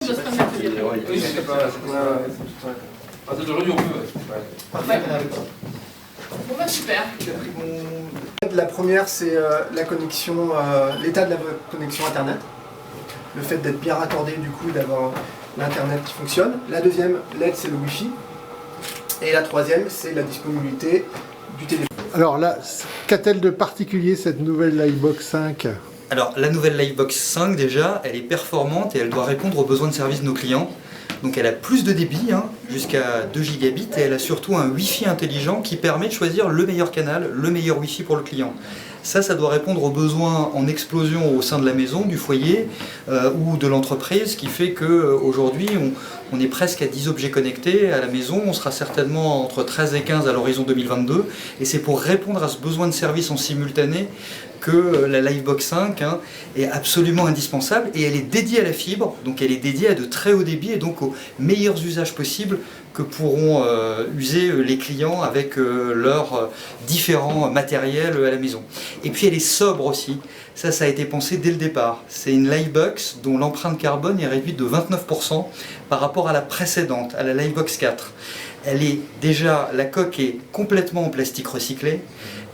doit se permettre de dire. Oui, c'est pas... Ah, c'est aujourd'hui, on peut. Parfait. Bon bah super. La première, c'est la connexion, l'état de la connexion Internet. Le fait d'être bien raccordé, du coup, d'avoir l'Internet qui fonctionne. La deuxième, l'aide, c'est le Wi-Fi. Et la troisième, c'est la disponibilité du téléphone. Alors là, qu'a-t-elle de particulier cette nouvelle Livebox 5 ? Alors la nouvelle Livebox 5 déjà, elle est performante et elle doit répondre aux besoins de service de nos clients. Donc elle a plus de débit, jusqu'à 2 gigabits, et elle a surtout un Wi-Fi intelligent qui permet de choisir le meilleur canal, le meilleur Wi-Fi pour le client. Ça doit répondre aux besoins en explosion au sein de la maison, du foyer ou de l'entreprise, ce qui fait qu'aujourd'hui on est presque à 10 objets connectés à la maison. On sera certainement entre 13 et 15 à l'horizon 2022, et c'est pour répondre à ce besoin de service en simultané que la Livebox 5 est absolument indispensable, et elle est dédiée à la fibre, donc elle est dédiée à de très haut débit et donc aux meilleurs usages possibles que pourront user les clients avec leurs différents matériels à la maison. Et puis elle est sobre aussi, ça a été pensé dès le départ. C'est une Livebox dont l'empreinte carbone est réduite de 29% par rapport à la précédente, à la Livebox 4. Elle est déjà, la coque est complètement en plastique recyclé,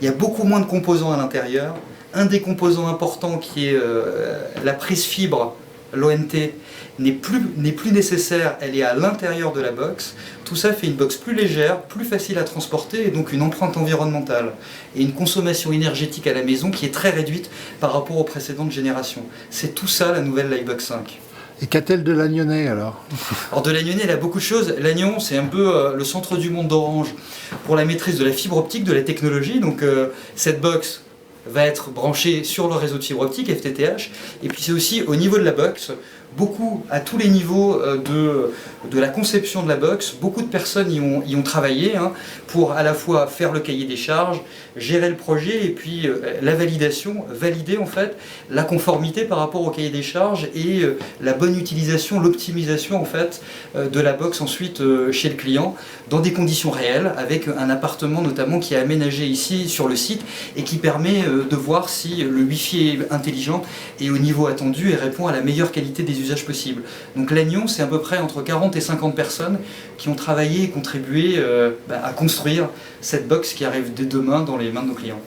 il y a beaucoup moins de composants à l'intérieur. Un des composants importants qui est la prise fibre, l'ONT, n'est plus nécessaire, elle est à l'intérieur de la box. Tout ça fait une box plus légère, plus facile à transporter, et donc une empreinte environnementale et une consommation énergétique à la maison qui est très réduite par rapport aux précédentes générations. C'est tout ça la nouvelle Livebox 5. Et qu'a-t-elle de l'agnonnais alors? Alors de l'Agnonnais, elle a beaucoup de choses. L'Agnon, c'est un peu le centre du monde d'Orange pour la maîtrise de la fibre optique, de la technologie. Donc cette box va être branchée sur le réseau de fibre optique FTTH. Et puis c'est aussi au niveau de la box, beaucoup, à tous les niveaux de la conception de la box, beaucoup de personnes y ont travaillé pour à la fois faire le cahier des charges, gérer le projet et puis la validation, valider en fait la conformité par rapport au cahier des charges et la bonne utilisation, l'optimisation en fait de la box ensuite chez le client dans des conditions réelles avec un appartement notamment qui est aménagé ici sur le site et qui permet de voir si le Wi-Fi est intelligent et au niveau attendu et répond à la meilleure qualité des usages possibles. Donc l'Agnon, c'est à peu près entre 40 et 50 personnes qui ont travaillé et contribué à construire cette box qui arrive dès demain dans les mains de nos clients.